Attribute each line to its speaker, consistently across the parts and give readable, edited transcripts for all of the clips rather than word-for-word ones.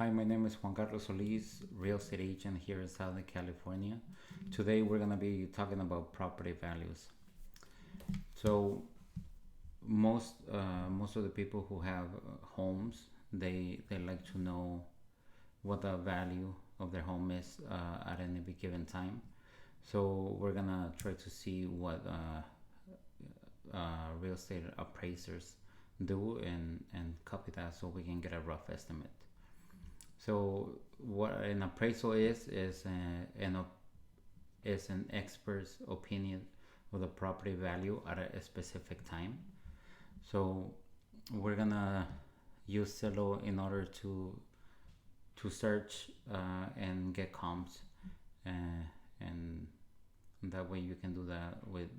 Speaker 1: Hi, my name is Juan Carlos Solis, real estate agent here in Southern California. Today we're gonna be talking about property values. So most of the people who have homes, they like to know what the value of their home is at any given time. So we're gonna try to see what real estate appraisers do and copy that so we can get a rough estimate. So what an appraisal is an expert's opinion of the property value at a specific time. So we're gonna use Zillow in order to search and get comps, and that way you can do that with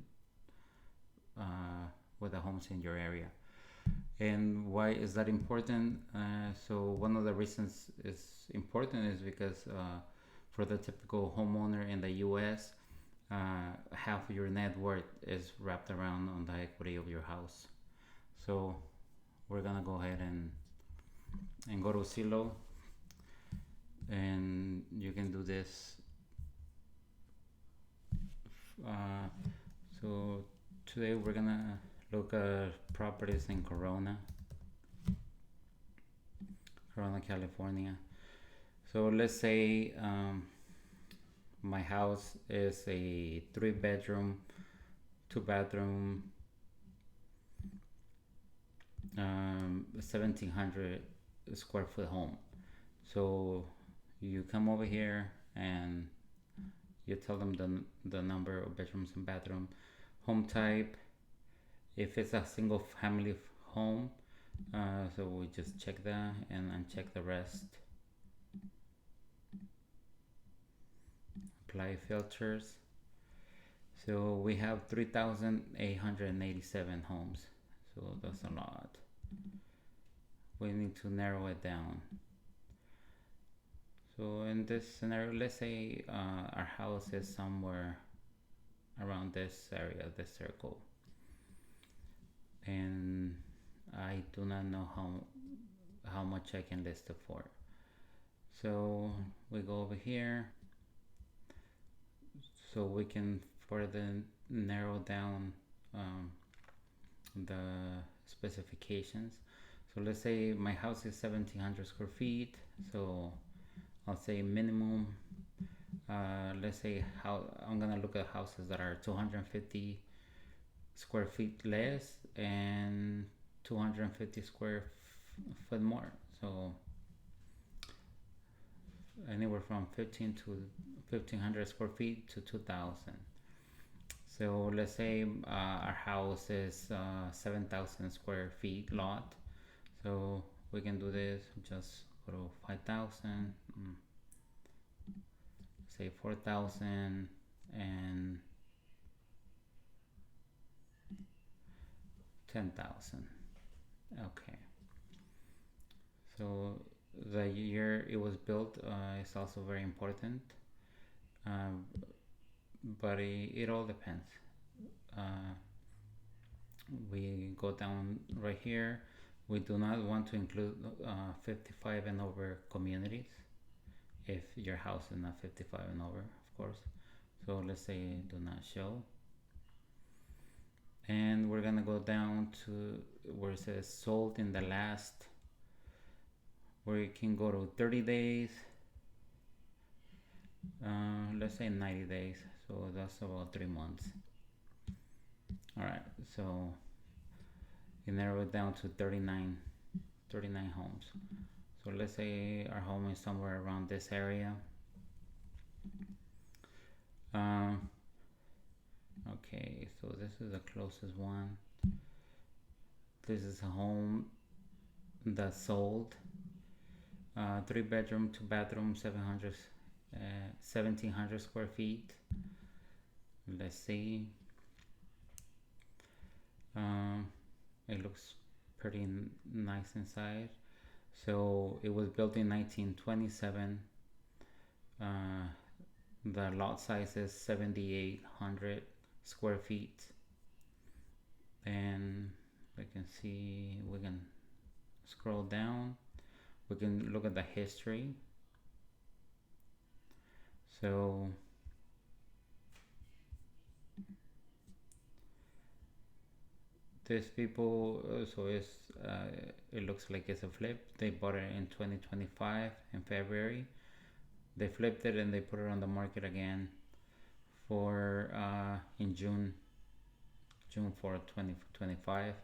Speaker 1: the homes in your area. And why is that important? So one of the reasons it's important is because for the typical homeowner in the U.S., half of your net worth is wrapped around on the equity of your house. So we're gonna go ahead and go to Zillow, and you can do this. Uh, so today we're gonna look at properties in Corona, California. So let's say my house is a 3 bedroom, 2 bathroom, 1700 square foot home. So you come over here and you tell them the number of bedrooms and bathroom, home type. If it's a single family home, so we just check that and uncheck the rest. Apply filters. So we have 3,887 homes. So that's a lot. We need to narrow it down. So in this scenario, let's say our house is somewhere around this area, this circle, and I do not know how much I can list it for. So we go over here, so we can further narrow down the specifications. So let's say my house is 1700 square feet, so I'll say minimum. Let's say how I'm gonna look at houses that are 250 square feet less and 250 square foot more. So anywhere from 1500 square feet to 2000. So let's say our house is 7,000 square feet lot. So we can do this, just go to 5,000, say 4,000, and 10,000. Okay. So the year it was built is also very important, but it all depends. We go down right here. We do not want to include 55 and over communities if your house is not 55 and over, of course. So let's say do not show. And we're gonna go down to where it says sold in the last, where you can go to 30 days, let's say 90 days, so that's about 3 months. All right, so you narrow it down to 39 homes. So let's say our home is somewhere around this area. Okay, so this is the closest one. This is a home that sold, 3 bedroom, 2 bathroom, 1700 square feet. Let's see. It looks pretty nice inside. So it was built in 1927. The lot size is 7,800 square feet, and we can see, we can scroll down. We can look at the history. So these people, so it looks like it's a flip. They bought it in 2025 in February. They flipped it and they put it on the market again for in June 4th, 2025.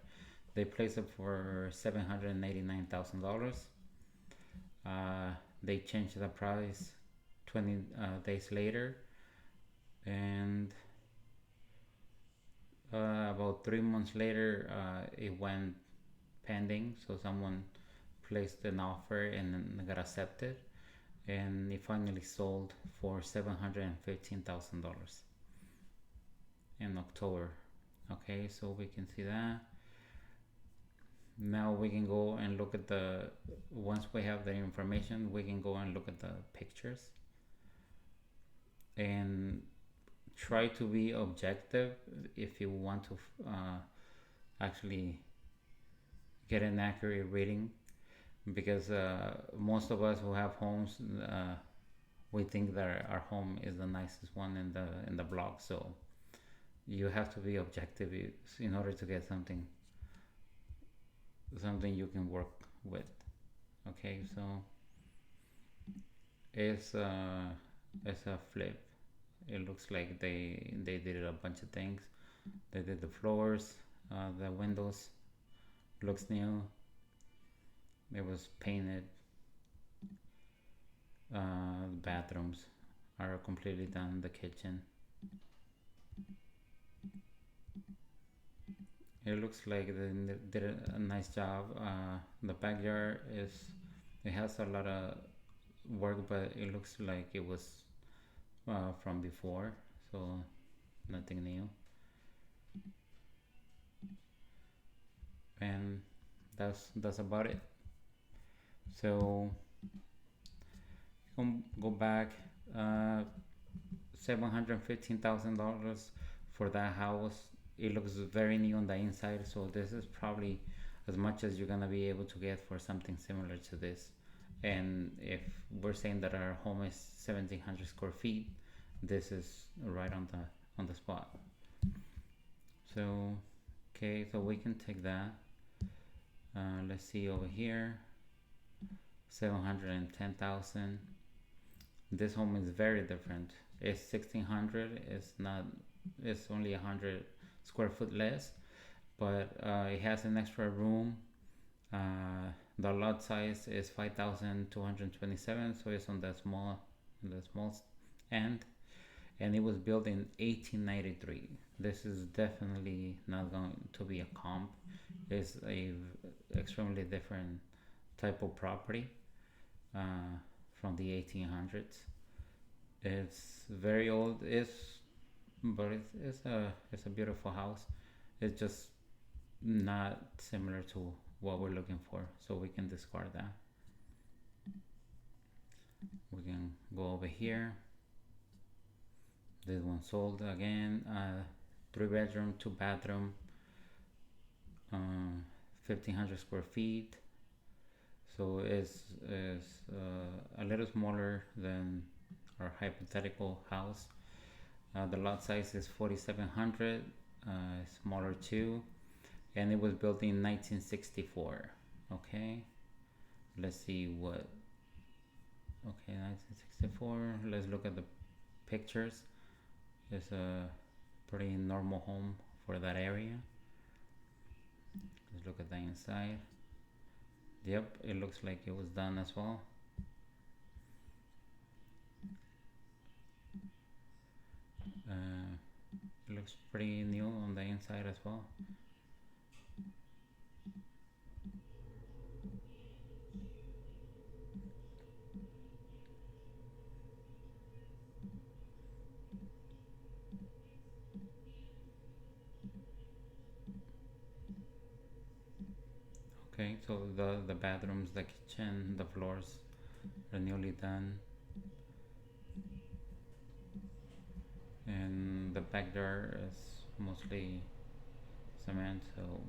Speaker 1: They placed it for $789,000. Uh, they changed the price 20 days later, and about 3 months later, it went pending. So someone placed an offer and got accepted, and it finally sold for $715,000 in October. Okay, so we can see that. Now we can go and look at the, once we have the information, we can go and look at the pictures and try to be objective if you want to actually get an accurate reading, because most of us who have homes, we think that our home is the nicest one in the block. So you have to be objective in order to get something you can work with. Okay, so it's it's a flip. It looks like they did a bunch of things. They did the floors, the windows looks new. It was painted. Bathrooms are completely done. The kitchen. It looks like they did a nice job. The backyard is, it has a lot of work, but it looks like it was from before, so nothing new. And that's about it. So go back. $715,000 for that house. It looks very new on the inside, so this is probably as much as you're gonna be able to get for something similar to this. And if we're saying that our home is 1,700 square feet, this is right on the spot. So okay, so we can take that. Let's see over here, 710,000. This home is very different. It's 1,600. It's not. It's only 100 square foot less, but it has an extra room. The lot size is 5,227, so it's on the small end, and it was built in 1893. This is definitely not going to be a comp. It's a extremely different type of property uh, from the 1800s. It's very old. But it's a beautiful house. It's just not similar to what we're looking for, so we can discard that. We can go over here. This one sold again. 3 bedroom, 2 bathroom, 1,500 square feet. So it's a little smaller than our hypothetical house. The lot size is 4,700, smaller too, and it was built in 1964. Okay, let's see what. Okay, 1964. Let's look at the pictures. It's a pretty normal home for that area. Let's look at the inside. Yep, it looks like it was done as well. Uh, it looks pretty new on the inside as well. Okay, so the bathrooms, the kitchen, the floors are newly done, and the backyard is mostly cement. So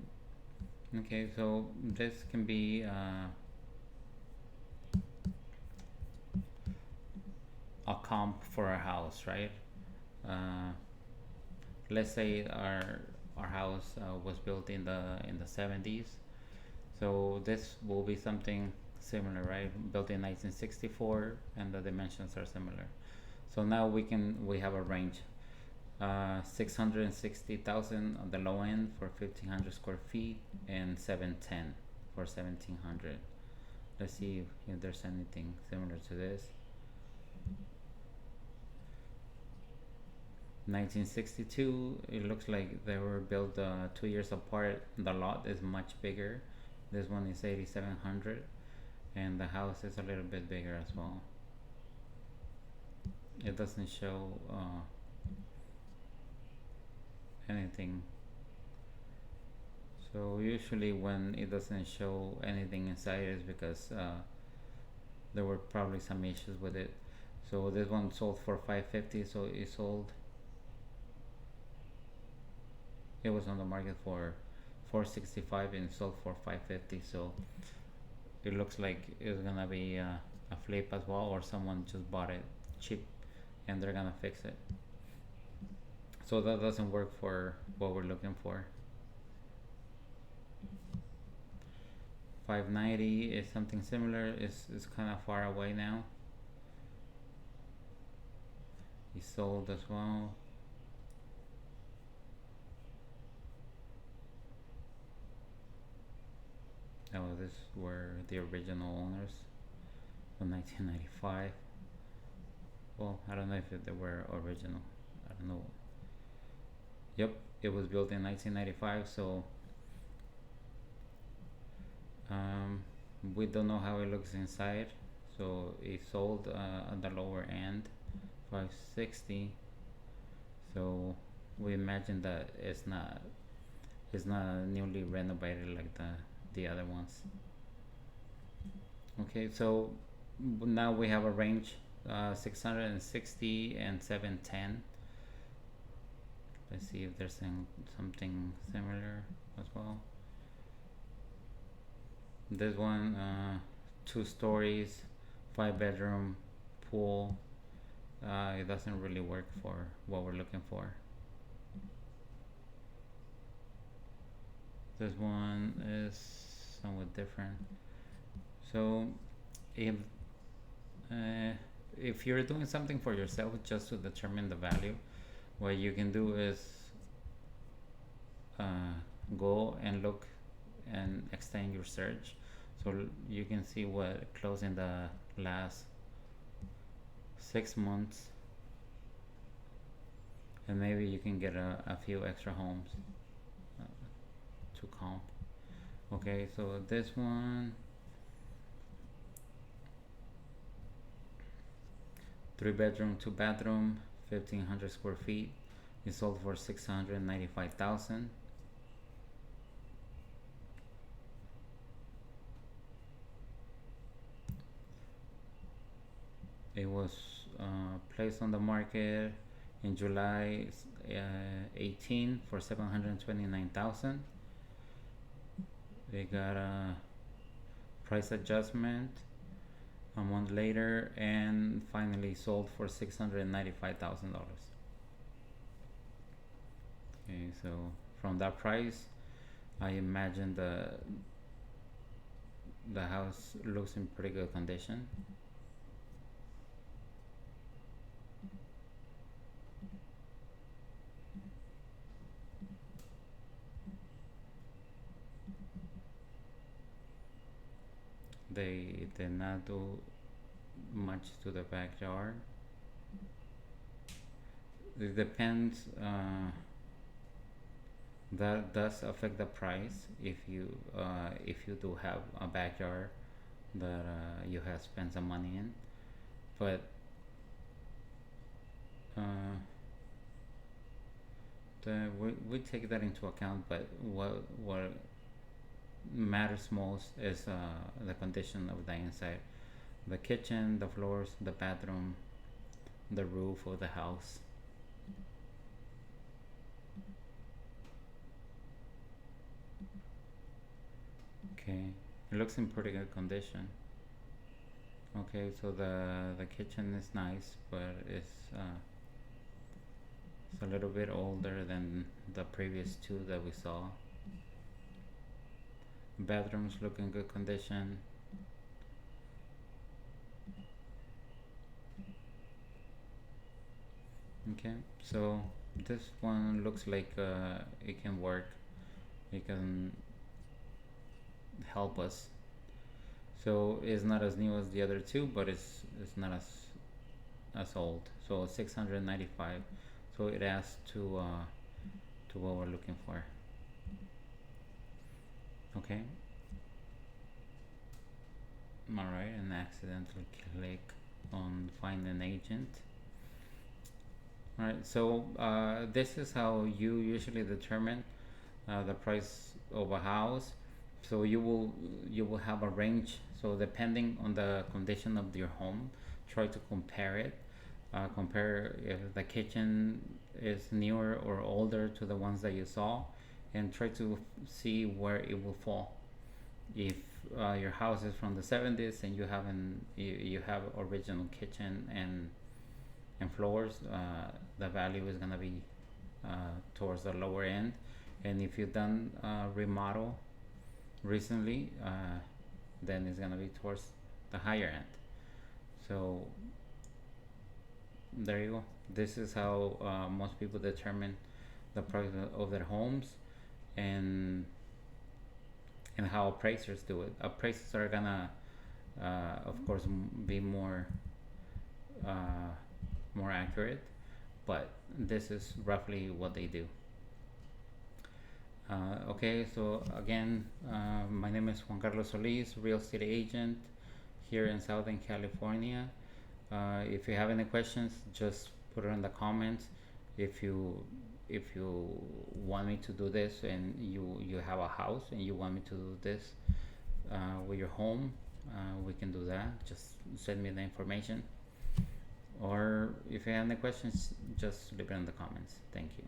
Speaker 1: okay, so this can be comp for our house, right? Uh, let's say our house was built in the 70s, so this will be something similar, right? Built in 1964, and the dimensions are similar. So now we have a range, 660,000 on the low end for 1,500 square feet, and 710 for 1,700. Let's see if there's anything similar to this. 1962, it looks like they were built 2 years apart. The lot is much bigger. This one is 8,700, and the house is a little bit bigger as well. It doesn't show anything. So usually when it doesn't show anything inside is because there were probably some issues with it. So this one sold for 550, so it was on the market for 465 and sold for 550. So it looks like it's gonna be a flip as well, or someone just bought it cheap and they're gonna fix it. So that doesn't work for what we're looking for. 590 is something similar. It's kind of far away now. He sold as well. Oh, this were the original owners from 1995. Well, I don't know if they were original. I don't know. Yep, it was built in 1995, so um, we don't know how it looks inside. So it sold at the lower end, 560. So we imagine that it's not newly renovated like the other ones. Okay, so now we have a range, 660 and 710. Let's see if there's something similar as well. This one, 2 stories, 5 bedroom, pool. It doesn't really work for what we're looking for. This one is somewhat different. So if uh, if you're doing something for yourself just to determine the value, what you can do is uh, go and look and extend your search, so you can see what closed in the last 6 months, and maybe you can get a few extra homes uh, to comp. Okay, so this one, 3 bedroom, 2 bathroom, 1,500 square feet. It sold for 695,000. It was placed on the market in July 18 for 729,000. They got a price adjustment a month later and finally sold for $695,000. Okay, so from that price, I imagine the house looks in pretty good condition. They did not do much to the backyard. It depends. That does affect the price if you do have a backyard that you have spent some money in, but uh, we take that into account. But what matters most is the condition of the inside, the kitchen, the floors, the bathroom, the roof of the house. Okay, it looks in pretty good condition. Okay, so the kitchen is nice, but it's a little bit older than the previous two that we saw. Bathrooms look in good condition. Okay, so this one looks like it can work. It can help us. So it's not as new as the other two, but it's not as old. So 695. So it adds to what we're looking for. Okay. All right, and accidentally click on find an agent. All right. So this is how you usually determine the price of a house. So you will have a range. So depending on the condition of your home, try to compare it. Compare if the kitchen is newer or older to the ones that you saw, and try to see where it will fall. If your house is from the 70s and you have original kitchen and floors, the value is gonna be towards the lower end. And if you've done remodel recently, then it's gonna be towards the higher end. So there you go. This is how most people determine the price of their homes, and how appraisers do it. Appraisers are gonna, of course, be uh, more accurate, but this is roughly what they do. Okay, so again, my name is Juan Carlos Solis, real estate agent here in Southern California. If you have any questions, just put it in the comments. If you want me to do this, and you have a house and you want me to do this with your home, we can do that. Just send me the information. Or if you have any questions, just leave it in the comments. Thank you.